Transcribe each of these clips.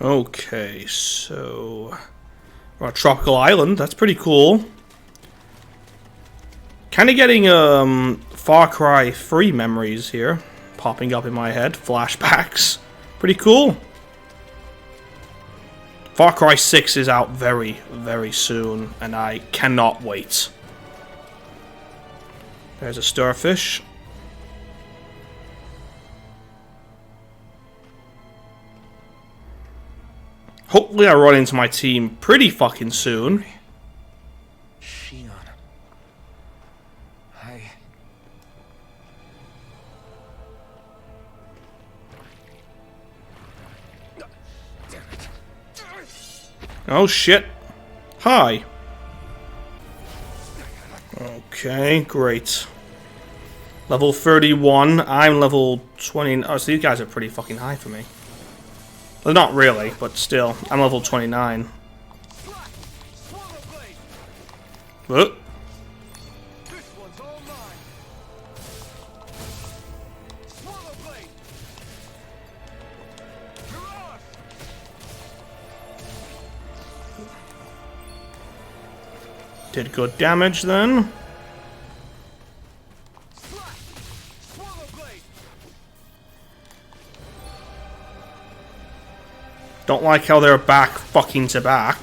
Okay, so we're on a tropical island. That's pretty cool. Kind of getting Far Cry 3 memories here popping up in my head. Flashbacks. Pretty cool. Far Cry 6 is out very, very soon, and I cannot wait. There's a starfish. Hopefully I run into my team pretty fucking soon. Shion. Damn it. Oh shit. Hi. Okay, great. Level 31. I'm level 20. Oh, so these guys are pretty fucking high for me. Well, not really, but still. I'm level 29. Whoop. Did good damage then. Don't like how they're back fucking to back.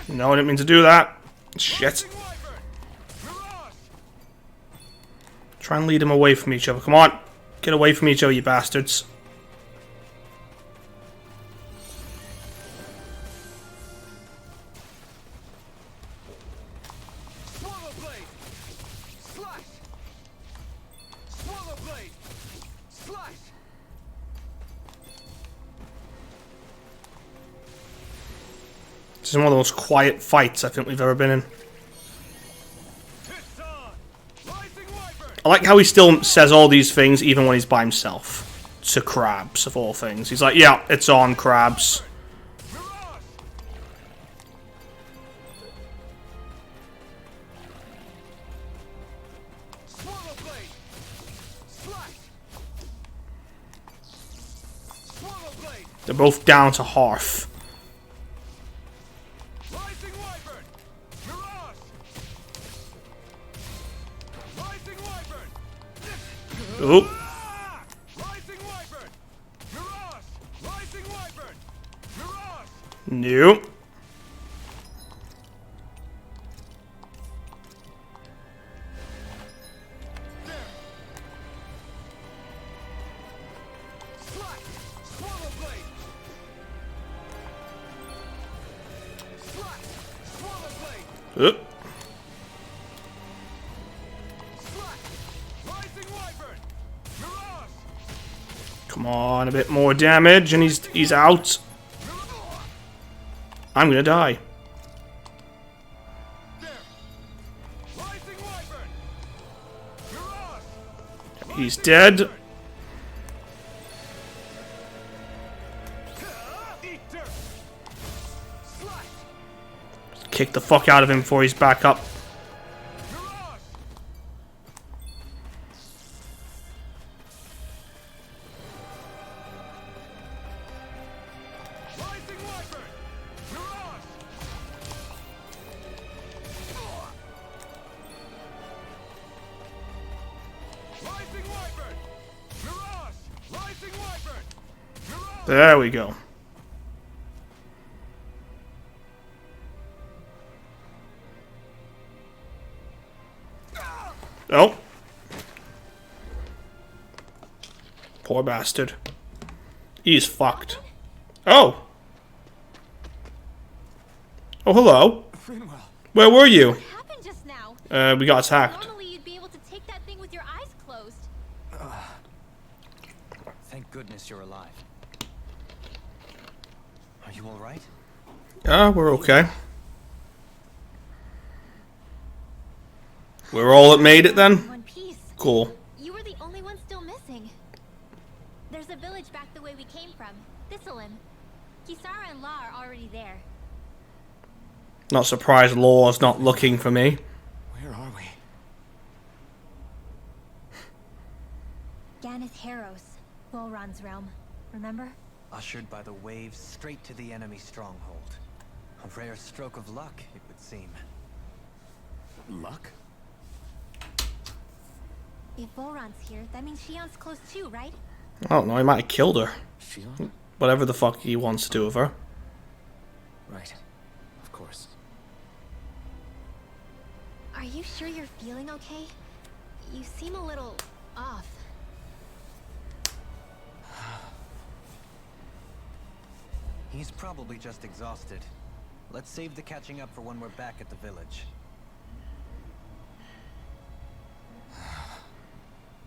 No, I didn't mean to do that. Shit. Try and lead them away from each other. Come on. Get away from each other, you bastards. This is one of the most quiet fights I think we've ever been in. I like how he still says all these things even when he's by himself. To crabs, of all things. He's like, yeah, it's on, crabs. They're both down to half. Oh. Nope. Oh. Come on, a bit more damage, and he's out. I'm gonna die. He's dead. Kick the fuck out of him before he's back up. There we go. Oh. Poor bastard. He's fucked. Oh. Oh, hello. Where were you? What happened just now? We got attacked. Normally you'd be able to take that thing with your eyes closed. Thank goodness you're alive. Are you all right? We're okay. We're all that made it then? One piece. Cool. You were the only one still missing. There's a village back the way we came from. Thistlein. Kisara and La are already there. Not surprised Law's not looking for me. Where are we? Ganeth Heros, Volron's realm. Remember? Ushered by the waves straight to the enemy stronghold. A rare stroke of luck, it would seem. Luck? If Volron's here, that means Shion's close too, right? I don't know, he might have killed her. Shion? Whatever the fuck he wants to do with her. Right. Of course. Are you sure you're feeling okay? You seem a little off. He's probably just exhausted. Let's save the catching up for when we're back at the village.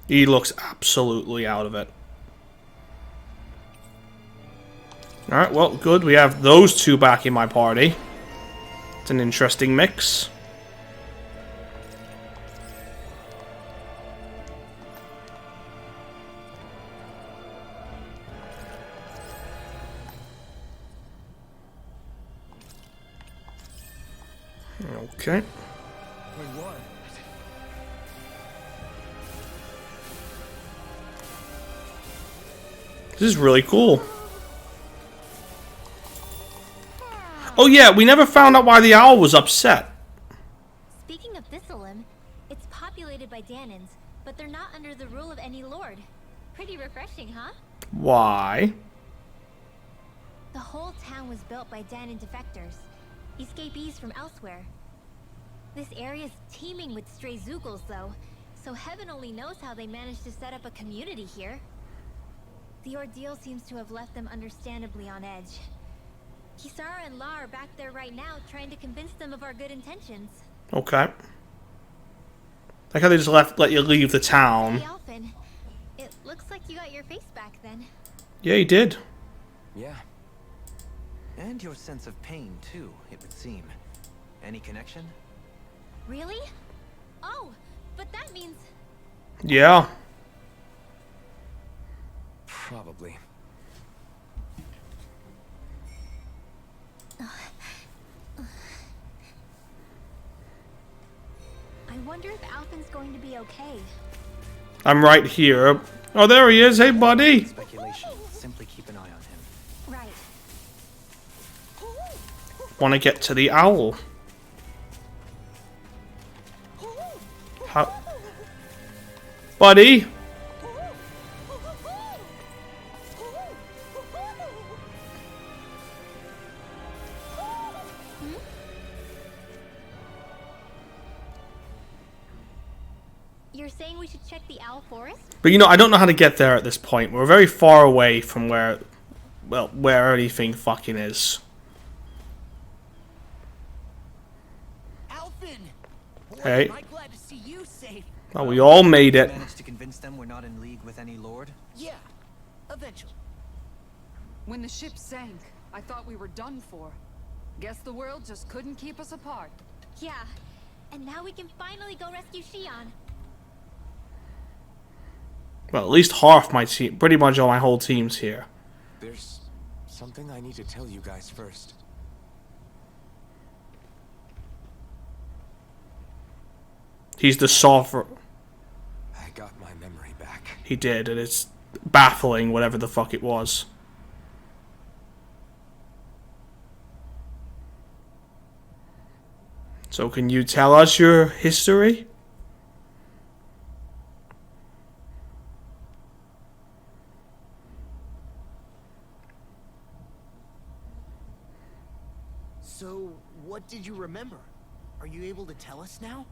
He looks absolutely out of it. Alright, well, good. We have those two back in my party. It's an interesting mix. Okay. We won. This is really cool. Oh yeah, we never found out why the owl was upset. Speaking of Thistlelim, it's populated by Danans, but they're not under the rule of any lord. Pretty refreshing, huh? Why? The whole town was built by Danan defectors, escapees from elsewhere. This area's teeming with stray Zoogles, though, so heaven only knows how they managed to set up a community here. The ordeal seems to have left them understandably on edge. Kisara and La are back there right now, trying to convince them of our good intentions. Okay. Like how they just let you leave the town. Hey, Alphen. It looks like you got your face back then. Yeah, he did. Yeah. And your sense of pain, too, it would seem. Any connection? Really? Oh, but that means... Yeah. Probably. I wonder if Alphen's going to be okay. I'm right here. Oh, there he is. Hey, buddy. Speculation. Simply keep an eye on him. Right. Want to get to the owl. How? Buddy? You're saying we should check the owl forest? But you know, I don't know how to get there at this point. We're very far away from where, well, where anything fucking is. Alphen! Boy, Hey. am I glad to see you safe. Well, we all made it. Managed to convince them we're not in league with any lord? Yeah, eventually. When the ship sank, I thought we were done for. Guess the world just couldn't keep us apart. Yeah. And now we can finally go rescue Shion. Well, at least half my team, pretty much all my whole team's here. There's something I need to tell you guys first. He's the sovereign. I got my memory back. He did, and it's baffling, whatever the fuck it was. So can you tell us your history? So, what did you remember? Are you able to tell us now?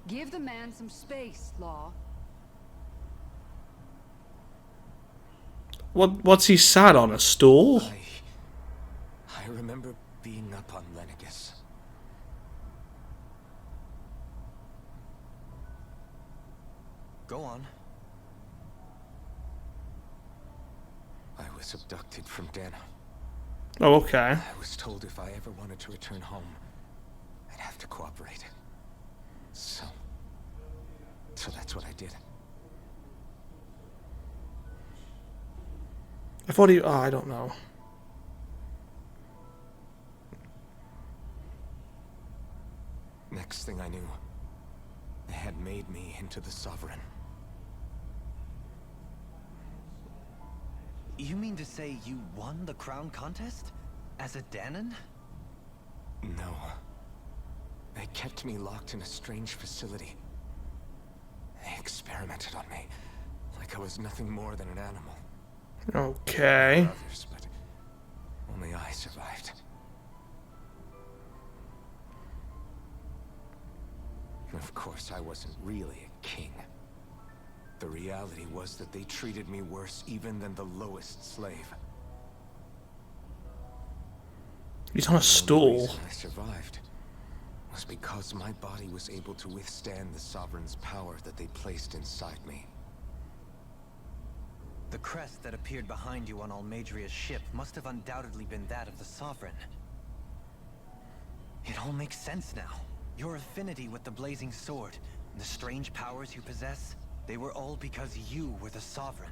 Give the man some space, Law. What's he sat on, a stool? I remember being up on Lenegis. Go on. I was abducted from Dahna. Oh, okay. I was told if I ever wanted to return home, I'd have to cooperate. So that's what I did. I thought he... Oh, I don't know. Next thing I knew, they had made me into the Sovereign. You mean to say you won the crown contest? As a Dahnan? No. They kept me locked in a strange facility. They experimented on me, like I was nothing more than an animal. Okay. Others, but only I survived. And of course, I wasn't really a king. The reality was that they treated me worse even than the lowest slave. He's on a stool. The reason I survived was because my body was able to withstand the Sovereign's power that they placed inside me. The crest that appeared behind you on Almadria's ship must have undoubtedly been that of the Sovereign. It all makes sense now. Your affinity with the blazing sword, and the strange powers you possess, they were all because you were the Sovereign.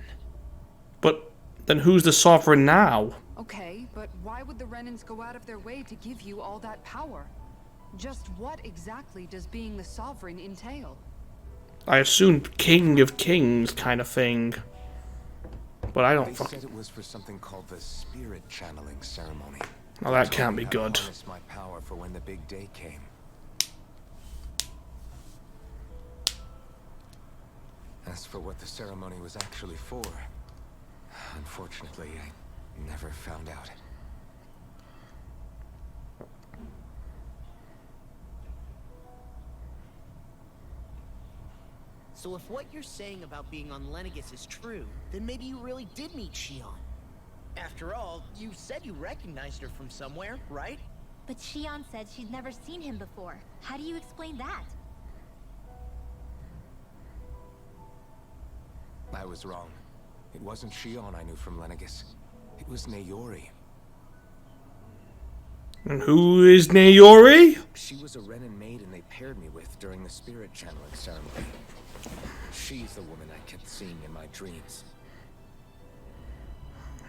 But then who's the Sovereign now? Okay, but why would the Renans go out of their way to give you all that power? Just what exactly does being the Sovereign entail? I assume King of Kings kind of thing. But I don't They fucking... said it was for something called the spirit channeling ceremony. Oh, that can't be good. Harness my power for when the big day came. As for what the ceremony was actually for, unfortunately, I never found out. So if what you're saying about being on Lenegis is true, then maybe you really did meet Shion. After all, you said you recognized her from somewhere, right? But Shion said she'd never seen him before. How do you explain that? I was wrong. It wasn't Shion I knew from Lenegis. It was Naori. And who is Naori? She was a Renan maiden they paired me with during the spirit channeling ceremony. She's the woman I kept seeing in my dreams.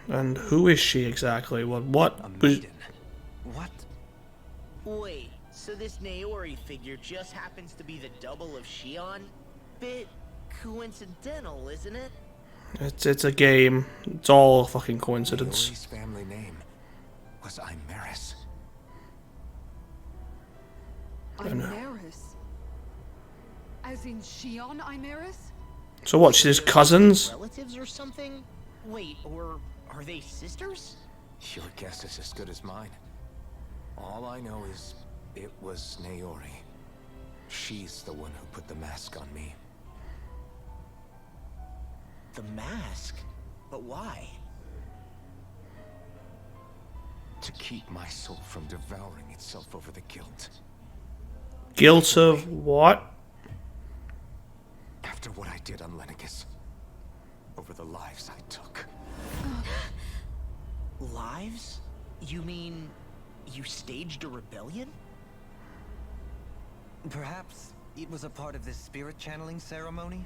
And who is she exactly? A What? maiden? What? Wait, so this Naori figure just happens to be the double of Shion? Bit coincidental, isn't it? It's a game. It's all a fucking coincidence. Naori's family name was Imeris. Imeris? As in Shion Imeris? So what? She's cousins? Relatives or something? Wait, or are they sisters? Your guess is as good as mine. All I know is it was Naori. She's the one who put the mask on me. The mask? But why? To keep my soul from devouring itself over the guilt. Guilt of what? After what I did on Lenegis. Over the lives I took. Lives? You mean you staged a rebellion? Perhaps it was a part of this spirit channeling ceremony?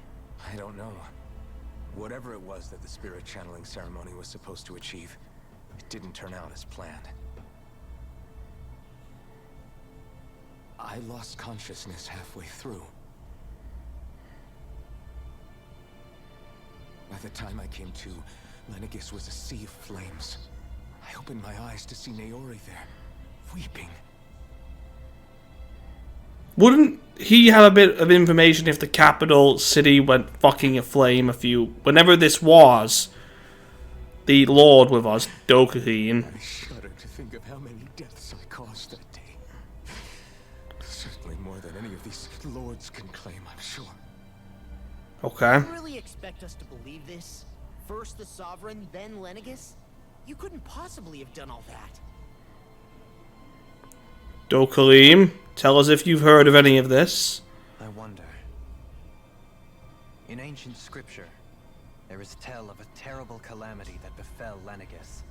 I don't know. Whatever it was that the spirit channeling ceremony was supposed to achieve, it didn't turn out as planned. I lost consciousness halfway through. By the time I came to, Lenegis was a sea of flames. I opened my eyes to see Naori there, weeping. Wouldn't he have a bit of information if the capital city went fucking aflame whenever this was? The Lord with us, Dokugin. I shudder to think of how many deaths I caused that day. Certainly more than any of these lords can claim, I'm sure. Okay. You really expect us to believe this? First the Sovereign, then Lenegis? You couldn't possibly have done all that. Dokulim, tell us if you've heard of any of this. I wonder. In ancient scripture, there is tell of a terrible calamity that befell Lenegis,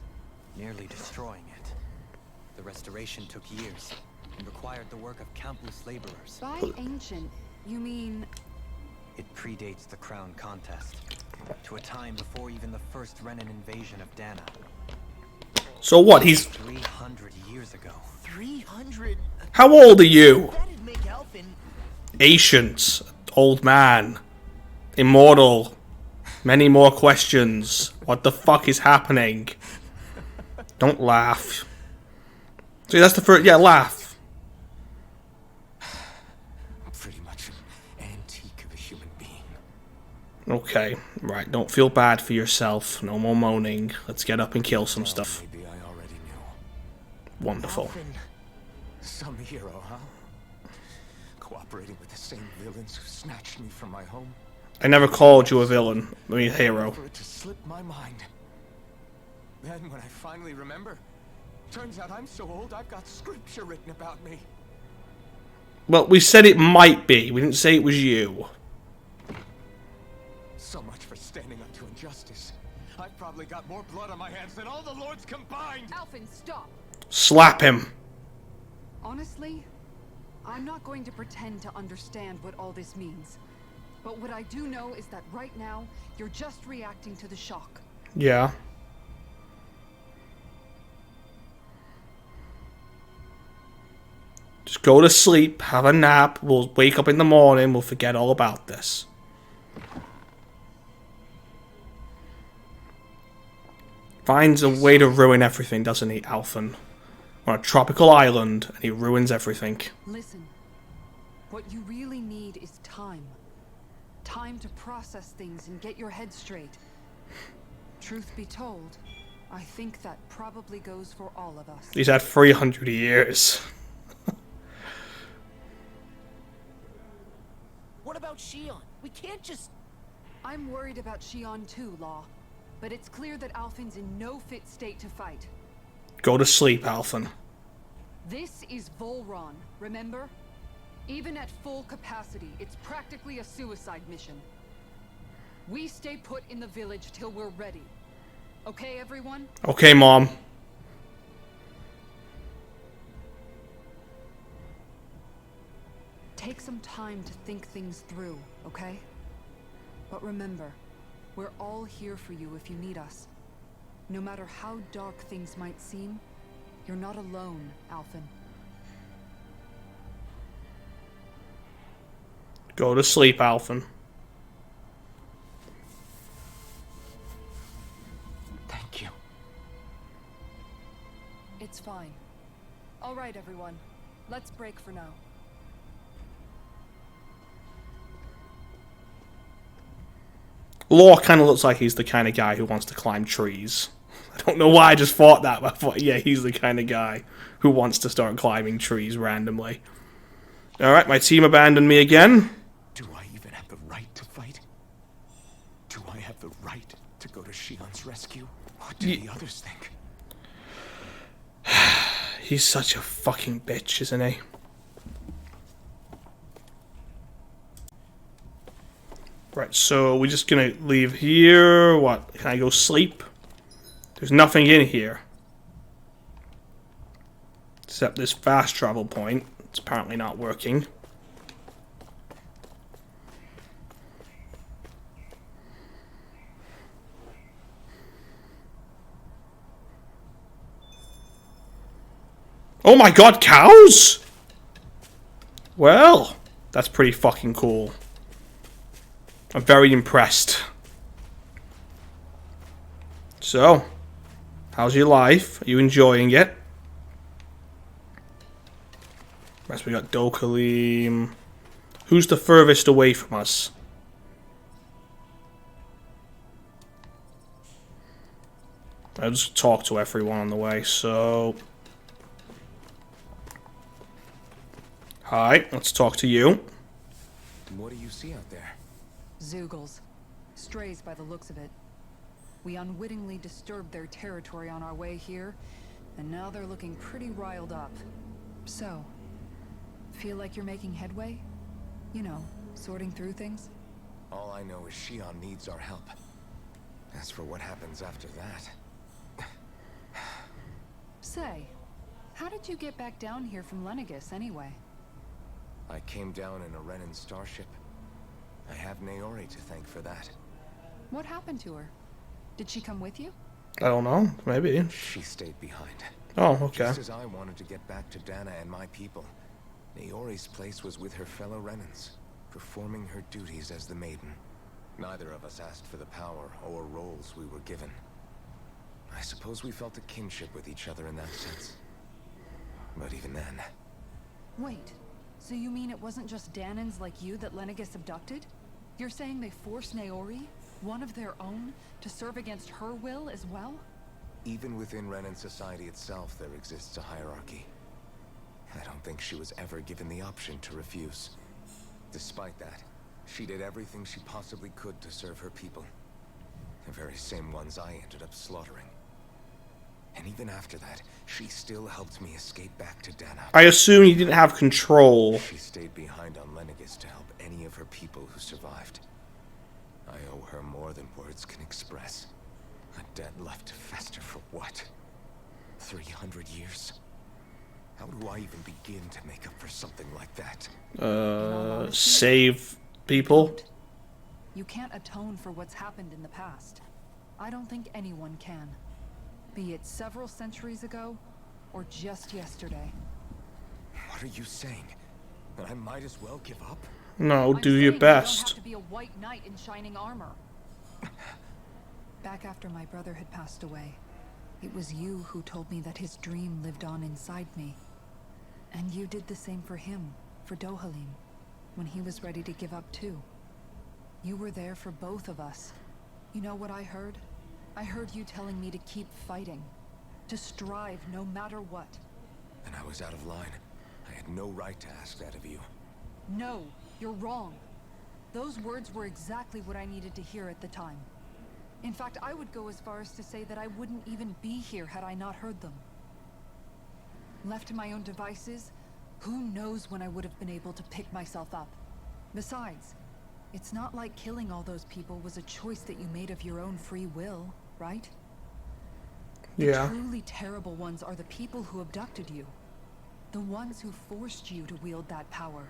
nearly destroying it. The restoration took years and required the work of countless laborers. By ancient, you mean... It predates the crown contest, to a time before even the first Renan invasion of Dahna. So what, he's... 300 years ago. 300? How old are you? That'd make Alphen... Ancient. Old man. Immortal. Many more questions. What the fuck is happening? Don't laugh. See, that's the first... Yeah, laugh. I'm pretty much an antique of a human being. Okay, right. Don't feel bad for yourself. No more moaning. Let's get up and kill some stuff. Maybe I already knew. Wonderful. Alvin, some hero, huh? Cooperating with the same villains who snatched me from my home. I never called you a villain. I mean, a hero. For it to slip my mind. Then when I finally remember, turns out I'm so old I've got scripture written about me. Well, we said it might be. We didn't say it was you. So much for standing up to injustice. I've probably got more blood on my hands than all the lords combined. Alphen, stop! Slap him. Honestly, I'm not going to pretend to understand what all this means. But what I do know is that right now, you're just reacting to the shock. Yeah. Just go to sleep, have a nap, we'll wake up in the morning, we'll forget all about this. Finds a way to ruin everything, doesn't he, Alphen? On a tropical island, and he ruins everything. Listen, what you really need is time. Time to process things and get your head straight. Truth be told, I think that probably goes for all of us. He's had 300 years. What about Shion? We can't just... I'm worried about Shion too, Law. But it's clear that Alphen's in no fit state to fight. Go to sleep, Alphen. This is Volron, remember? Even at full capacity, it's practically a suicide mission. We stay put in the village till we're ready. Okay, everyone? Okay, Mom. Take some time to think things through, okay? But remember, we're all here for you if you need us. No matter how dark things might seem, you're not alone, Alphen. Go to sleep, Alphen. Thank you. It's fine. All right, everyone. Let's break for now. Law kind of looks like he's the kind of guy who wants to climb trees. I don't know why I just thought that, but I thought, yeah, he's the kind of guy who wants to start climbing trees randomly. Alright, my team abandoned me again. Do I even have the right to fight? Do I have the right to go to Shion's rescue? What do the others think? He's such a fucking bitch, isn't he? Right, so we're just gonna leave here. What? Can I go sleep? There's nothing in here. Except this fast travel point. It's apparently not working. Oh my god, cows? Well, that's pretty fucking cool. I'm very impressed. So, how's your life? Are you enjoying it? Rest we got Dokkalim. Who's the furthest away from us? I'll just talk to everyone on the way, so... Hi, let's talk to you. What do you see out there? Zeugles. Strays by the looks of it. We unwittingly disturbed their territory on our way here, and now they're looking pretty riled up. So, feel like you're making headway? You know, sorting through things? All I know is Shion needs our help. As for what happens after that... Say, how did you get back down here from Lenegis anyway? I came down in a Renan starship. I have Naori to thank for that. What happened to her? Did she come with you? I don't know, maybe. She stayed behind. Oh, okay. Just as I wanted to get back to Dahna and my people, Naori's place was with her fellow Renans, performing her duties as the maiden. Neither of us asked for the power or roles we were given. I suppose we felt a kinship with each other in that sense. But even then... Wait, so you mean it wasn't just Dahnans like you that Lenegis abducted? You're saying they forced Naori, one of their own, to serve against her will as well? Even within Renan society itself, there exists a hierarchy. I don't think she was ever given the option to refuse. Despite that, she did everything she possibly could to serve her people. The very same ones I ended up slaughtering. And even after that, she still helped me escape back to Dahna. I assume you didn't have control. She stayed behind on Lenegis to help any of her people who survived. I owe her more than words can express. A debt left to fester for what? 300 years? How do I even begin to make up for something like that? Save people? You can't atone for what's happened in the past. I don't think anyone can. Be it several centuries ago, or just yesterday. What are you saying? That I might as well give up? No, I'm do saying your you best. don't have to be a white knight in shining armor. Back after my brother had passed away, it was you who told me that his dream lived on inside me. And you did the same for him, for Dohalim, when he was ready to give up too. You were there for both of us. You know what I heard? I heard you telling me to keep fighting, to strive no matter what. And I was out of line. I had no right to ask that of you. No, you're wrong. Those words were exactly what I needed to hear at the time. In fact, I would go as far as to say that I wouldn't even be here had I not heard them. Left to my own devices, who knows when I would have been able to pick myself up. Besides, it's not like killing all those people was a choice that you made of your own free will, right? Yeah. The truly terrible ones are the people who abducted you. The ones who forced you to wield that power.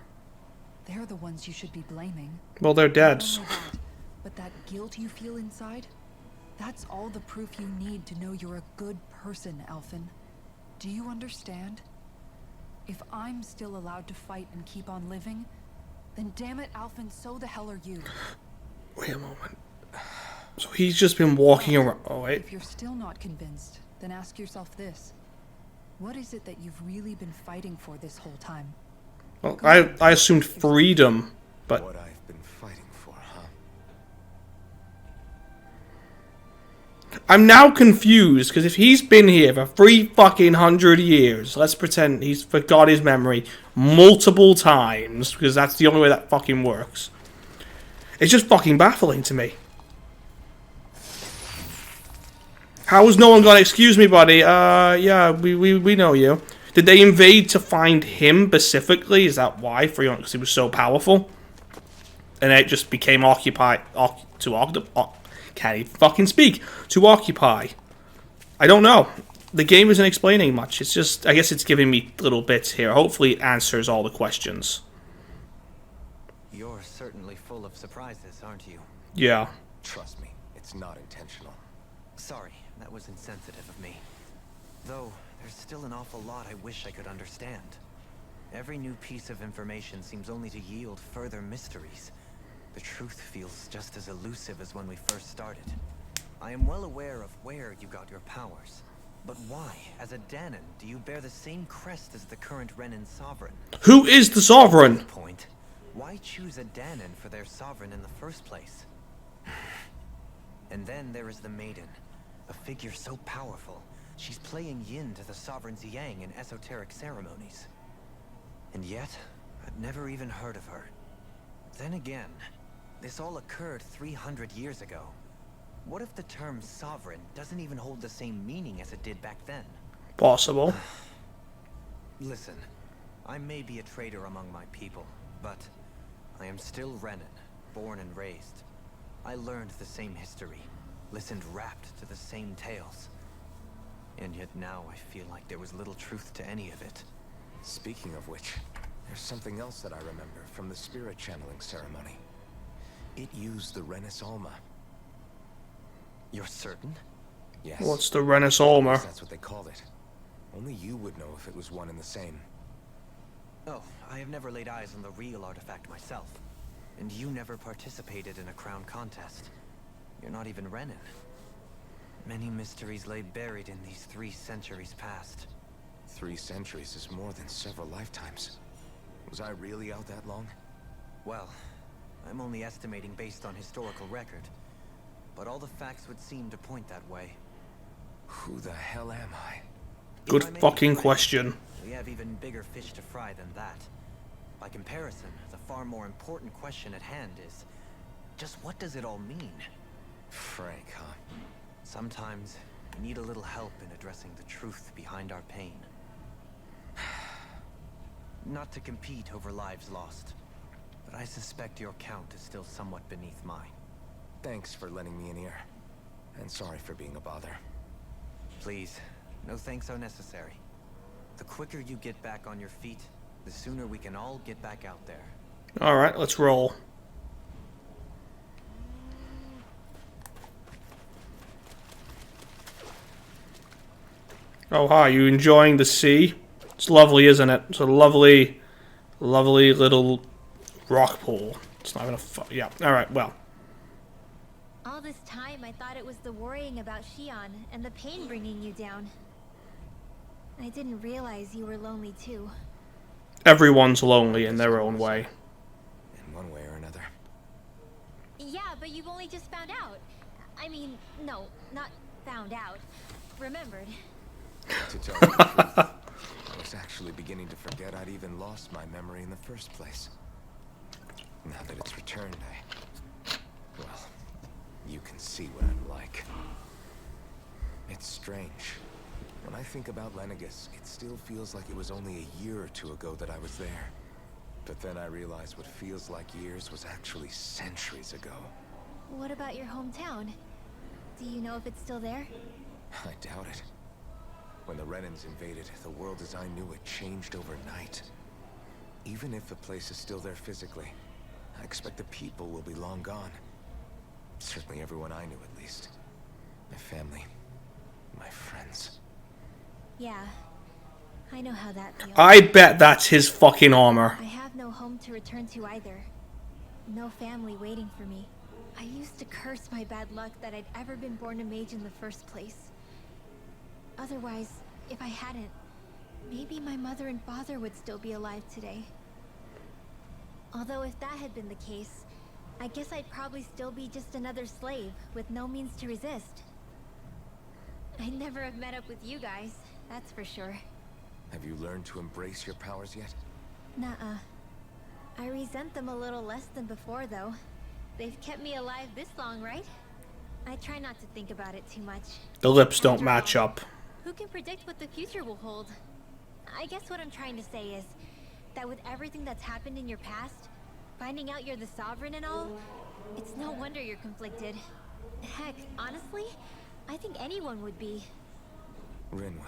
They're the ones you should be blaming. Well, they're dead. Not only that, but that guilt you feel inside, that's all the proof you need to know you're a good person, Alphen. Do you understand? If I'm still allowed to fight and keep on living, then damn it, Alphen, so the hell are you. Wait a moment. So he's just been walking around. Oh, wait. If you're still not convinced, then ask yourself this. What is it that you've really been fighting for this whole time? Well, I assumed freedom, but... What I've been fighting for, huh? I'm now confused, because if he's been here for 300 years, let's pretend he's forgot his memory multiple times, because that's the only way that fucking works. It's just fucking baffling to me. How has no one gone, excuse me, buddy, yeah, we know you. Did they invade to find him specifically? Is that why? Because he was so powerful? And it just became occupied, can't even fucking speak, to occupy. I don't know. The game isn't explaining much. It's just, I guess it's giving me little bits here. Hopefully it answers all the questions. You're certainly full of surprises, aren't you? Yeah. Trust me, it's not intentional. Sorry, that was insensitive of me. Though, there's still an awful lot I wish I could understand. Every new piece of information seems only to yield further mysteries. The truth feels just as elusive as when we first started. I am well aware of where you got your powers. But why, as a Dahnan, do you bear the same crest as the current Renan sovereign? Who is the sovereign? Point. Why choose a Dahnan for their sovereign in the first place? And then there is the Maiden. A figure so powerful, she's playing yin to the sovereign's yang in esoteric ceremonies. And yet, I've never even heard of her. Then again, this all occurred 300 years ago. What if the term sovereign doesn't even hold the same meaning as it did back then? Possible. Listen, I may be a traitor among my people, but I am still Renan, born and raised. I learned the same history, listened rapt to the same tales. And yet now I feel like there was little truth to any of it. Speaking of which, there's something else that I remember from the spirit channeling ceremony. It used the Renis Alma. You're certain? Yes. What's the Renis Alma? That's what they called it. Only you would know if it was one and the same. Oh, I have never laid eyes on the real artifact myself. And you never participated in a crown contest. You're not even Renan. Many mysteries lay buried in these 3 centuries past. 3 centuries is more than several lifetimes. Was I really out that long? Well, I'm only estimating based on historical record. But all the facts would seem to point that way. Who the hell am I? Good If I may fucking be frank, question. We have even bigger fish to fry than that. By comparison, the far more important question at hand is, just what does it all mean? Frank, huh? Sometimes we need a little help in addressing the truth behind our pain. Not to compete over lives lost, but I suspect your count is still somewhat beneath mine. Thanks for lending me an ear. And sorry for being a bother. Please, no thanks are necessary. The quicker you get back on your feet, the sooner we can all get back out there. Alright, let's roll. Oh, hi, you enjoying the sea? It's lovely, isn't it? It's a lovely, lovely little rock pool. It's not even a yeah, alright, well. All this time, I thought it was the worrying about Shion and the pain bringing you down. I didn't realize you were lonely too. Everyone's lonely in their own way. In one way or another. Yeah, but you've only just found out. I mean, no, not found out. Remembered. To tell you the truth, I was actually beginning to forget I'd even lost my memory in the first place. Now that it's returned, well, you can see what I'm like. It's strange. When I think about Lenegus, it still feels like it was only a year or 2 ago that I was there. But then I realized what feels like years was actually centuries ago. What about your hometown? Do you know if it's still there? I doubt it. When the Renans invaded, the world as I knew it changed overnight. Even if the place is still there physically, I expect the people will be long gone. Certainly everyone I knew, at least. My family, my friends. Yeah, I know how that feels. I bet that's his fucking armor. I have no home to return to either. No family waiting for me. I used to curse my bad luck that I'd ever been born a mage in the first place. Otherwise, if I hadn't, maybe my mother and father would still be alive today. Although if that had been the case, I guess I'd probably still be just another slave with no means to resist. I'd never have met up with you guys, that's for sure. Have you learned to embrace your powers yet? Nuh-uh. I resent them a little less than before, though. They've kept me alive this long, right? I try not to think about it too much. The lips don't After match all, up. Who can predict what the future will hold? I guess what I'm trying to say is that with everything that's happened in your past, finding out you're the sovereign and all, it's no wonder you're conflicted. Heck, honestly, I think anyone would be. Rinwell.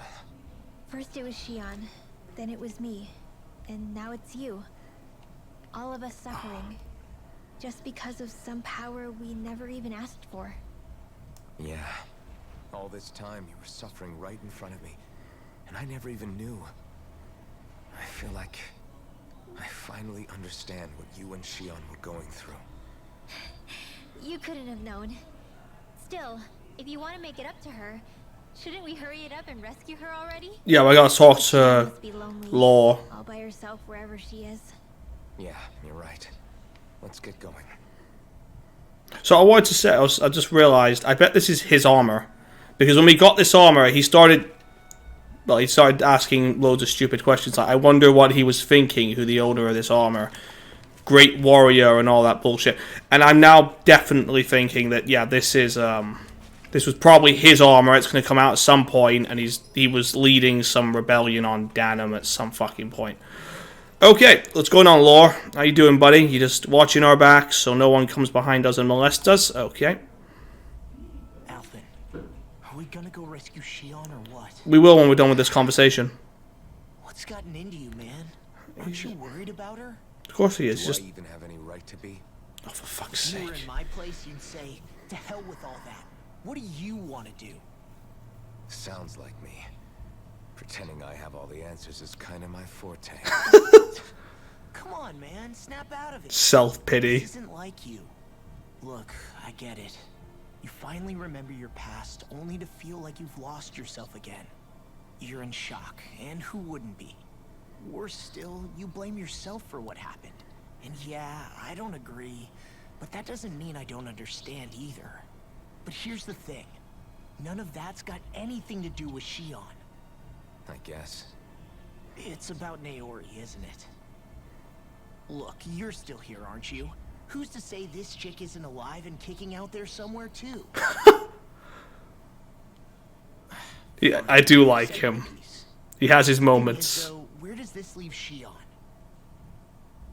First it was Shion, then it was me, and now it's you. All of us suffering, just because of some power we never even asked for. Yeah. All this time you were suffering right in front of me, and I never even knew. I feel like I finally understand what you and Shion were going through. You couldn't have known. Still, if you want to make it up to her, shouldn't we hurry it up and rescue her already? Yeah, we gotta talk She to must be lonely, Law. all by herself wherever she is. Yeah, you're right. Let's get going. So I wanted to say, I just realised, I bet this is his armor. Because when we got this armor, he started asking loads of stupid questions. Like, I wonder what he was thinking, who the owner of this armor. Great warrior and all that bullshit. And I'm now definitely thinking that, yeah, this was probably his armor. It's going to come out at some point, and he was leading some rebellion on Danum at some fucking point. Okay, let's go on, Lore. How you doing, buddy? You just watching our backs so no one comes behind us and molest us? Okay. Alvin, are we gonna go rescue Shion or what? We will when we're done with this conversation. What's gotten into you, man? Aren't you worried about her? Of course he is. Do Just I even have any right to be? oh, for fuck's If you were sake. in my place, you'd say, to hell with all that. What do you want to do? Sounds like me. Pretending I have all the answers is kind of my forte. Come on, man. Snap out of it. Self-pity. This isn't like you. Look, I get it. You finally remember your past, only to feel like you've lost yourself again. You're in shock, and who wouldn't be? Worse still, you blame yourself for what happened. And yeah, I don't agree, but that doesn't mean I don't understand either. But here's the thing. None of that's got anything to do with Shion. I guess. It's about Naori, isn't it? Look, you're still here, aren't you? Who's to say this chick isn't alive and kicking out there somewhere too? Yeah, I do like him. He has his moments. So, where does this leave Shion?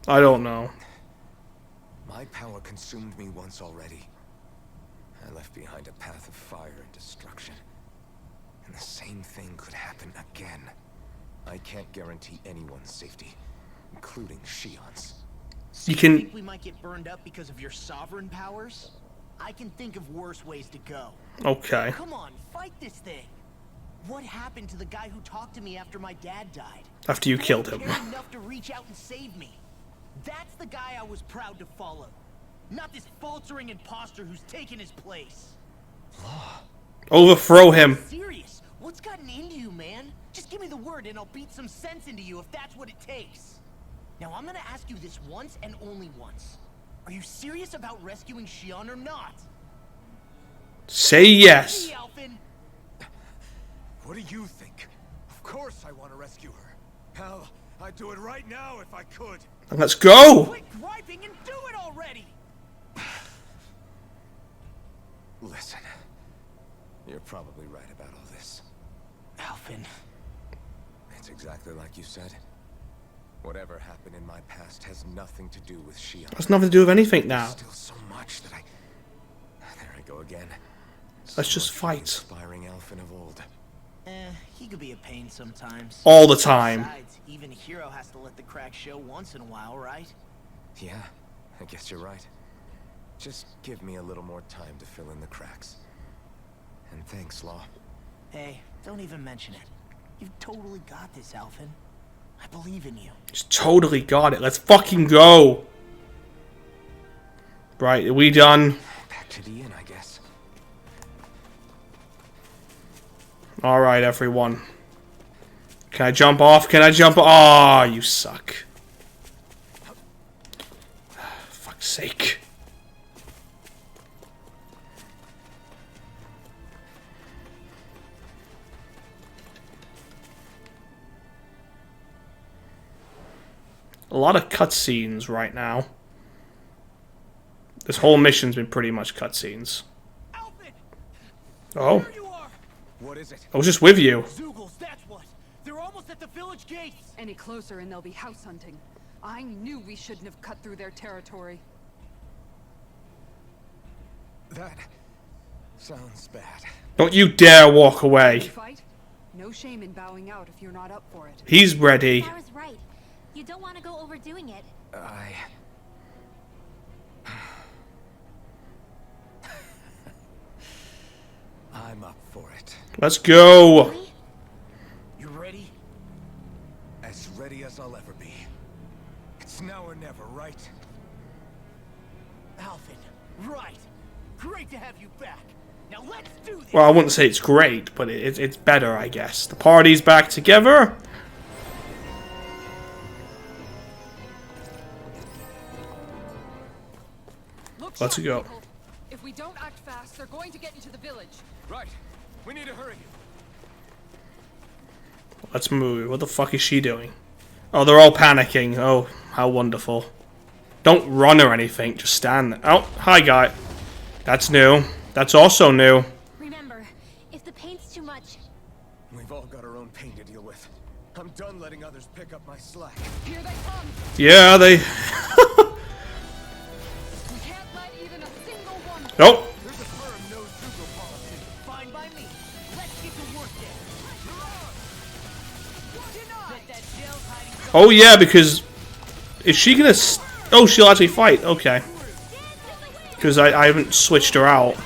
I don't know. My power consumed me once already. I left behind a path of fire and destruction. And the same thing could happen again. I can't guarantee anyone's safety, including Shion's. You can... think we might get burned up because of your sovereign powers? I can think of worse ways to go. Okay. Come on, fight this thing. What happened to the guy who talked to me after my dad died? After you killed him. Cared enough to reach out and save me. That's the guy I was proud to follow. Not this faltering imposter who's taken his place. Overthrow him. Serious? What's gotten into you, man? Just give me the word and I'll beat some sense into you if that's what it takes. Now I'm gonna ask you this once and only once. Are you serious about rescuing Shion or not? Say yes. Hey, Alphen. What do you think? Of course I want to rescue her. Hell, I'd do it right now if I could. Let's go. Quit griping and do it already! Listen, you're probably right about all this. Alphen. It's exactly like you said. Whatever happened in my past has nothing to do with Shion. Has nothing to do with anything now. Still so much that there I go again. Let's just Much for the fight. Inspiring Elfin of old. He could be a pain sometimes. All the time. Besides, even a hero has to let the cracks show once in a while, right? Yeah, I guess you're right. Just give me a little more time to fill in the cracks. And thanks, Law. Hey, don't even mention it. You've totally got this, Alphen. I believe in you. Just totally got it. Let's fucking go. Right, are we done? Back to the inn, I guess. Alright, everyone. Can I jump off? Can I jump? Oh, you suck. Fuck's sake. A lot of cutscenes right now. This whole mission's been pretty much cutscenes. Alphen! Oh, There you are! What is it? I was just with you. Zugals, that's what! They're almost at the village gates! Any closer and they'll be house hunting. I knew we shouldn't have cut through their territory. That sounds bad. Don't you dare walk away. Fight? No shame in bowing out if you're not up for it. He's ready. Sarah's right. You don't want to go overdoing it. I'm up for it. Let's go. Really? You ready? As ready as I'll ever be. It's now or never, right? Alphen, right. Great to have you back. Now let's do this! Well, I wouldn't say it's great, but it's better, I guess. The party's back together. Look Let's sharp, go. people. If we don't act fast, they're going to get into the village. Right. We need to hurry. Let's move. What the fuck is she doing? Oh, they're all panicking. Oh, how wonderful. Don't run or anything. Just stand there. Oh, hi, guy. That's new. That's also new. Remember, if the pain's too much, We've all got our own pain to deal with. I'm done letting others pick up my slack. Here they come. Yeah, they... We can't let even a single one. Nope. There's a firm no Zuko policy. Fine by me. Let's get to work then. Bet that jail's hiding Oh, yeah, because... Is she gonna... Oh, she'll actually fight. Okay. Because I haven't switched her out.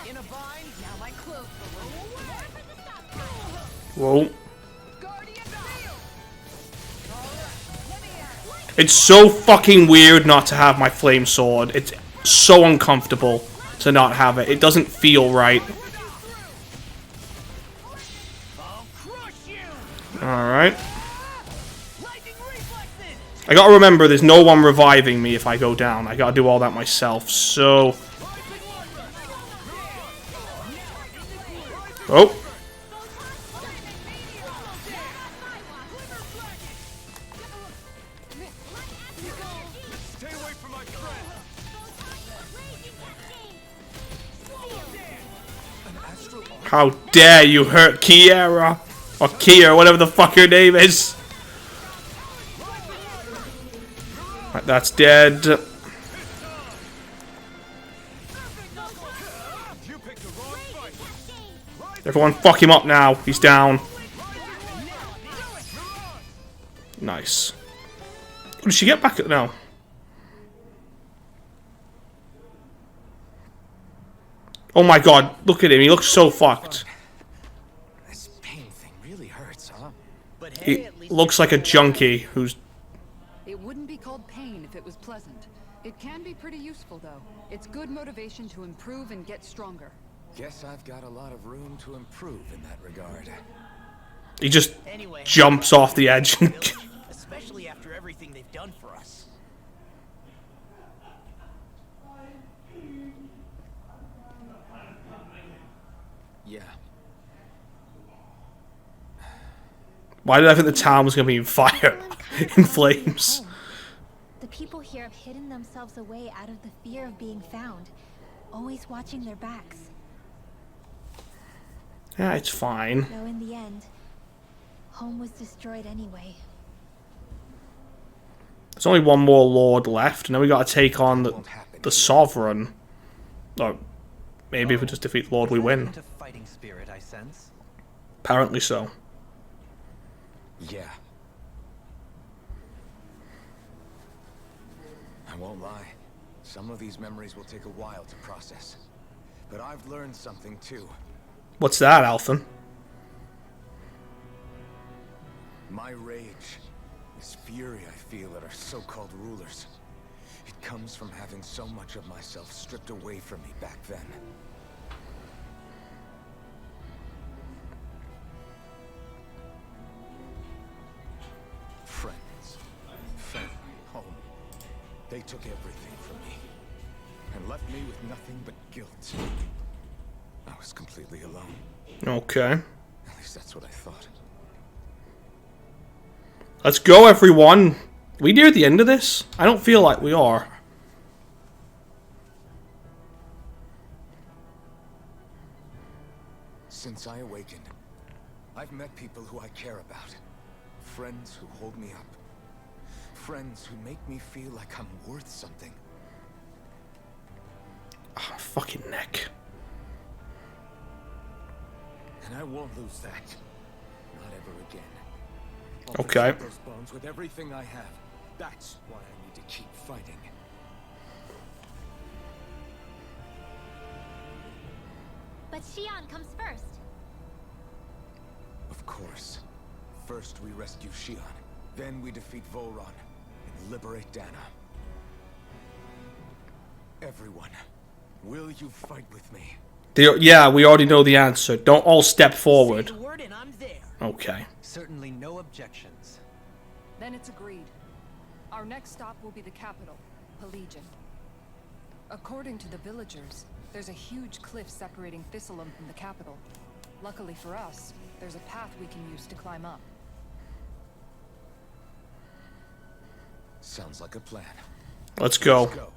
In a vine, now my cloak. Whoa. It's so fucking weird not to have my flame sword. It's so uncomfortable to not have it. It doesn't feel right. Alright. I gotta remember there's no one reviving me if I go down. I gotta do all that myself, so... Oh! How dare you hurt Kiera! Or Kia, whatever the fuck her name is! Right, that's dead. Everyone fuck him up now. He's down. Nice. Did she get back at... No. Oh my god, look at him. He looks so fucked. This pain thing really hurts, huh? But He hey, at least looks like a junkie who's... It wouldn't be called pain if it was pleasant. It can be pretty useful, though. It's good motivation to improve and get stronger. Guess I've got a lot of room to improve in that regard. He just anyway, jumps off the edge. especially after everything they've done for us. Yeah. Why did I think the town was going to be in fire? In flames? The people here have hidden themselves away out of the fear of being found, always watching their backs. Yeah, it's fine. Though in the end, home was destroyed anyway. There's only one more lord left, and then we got to take on the sovereign. Or maybe if we just defeat the lord, we win. Present a fighting spirit, I sense. Apparently so. Yeah. I won't lie. Some of these memories will take a while to process. But I've learned something too. What's that, Alphen? My rage, this fury I feel at our so-called rulers, it comes from having so much of myself stripped away from me back then. Friends, family, home. They took everything from me and left me with nothing but guilt. I was completely alone. Okay. At least that's what I thought. Let's go, everyone. We near the end of this? I don't feel like we are. Since I awakened, I've met people who I care about. Friends who hold me up. Friends who make me feel like I'm worth something. Oh, fucking neck. And I won't lose that. Not ever again. Okay. I'll protect those bones with everything I have. That's why I need to keep fighting. But Xion comes first. Of course. First we rescue Xion. Then we defeat Volron and liberate Dahna. Everyone, will you fight with me? Yeah, we already know the answer. Don't all step forward. Say the word and I'm there. Okay. Certainly no objections. Then it's agreed. Our next stop will be the capital, Pelegion. According to the villagers, there's a huge cliff separating Thistleum from the capital. Luckily for us, there's a path we can use to climb up. Sounds like a plan. Let's go. Let's go.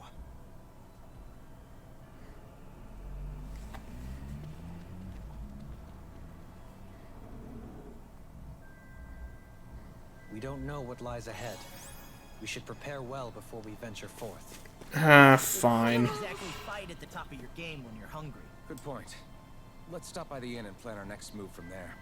We don't know what lies ahead. We should prepare well before we venture forth. Fine. Don't exactly fight at the top of your game when you're hungry. Good point. Let's stop by the inn and plan our next move from there.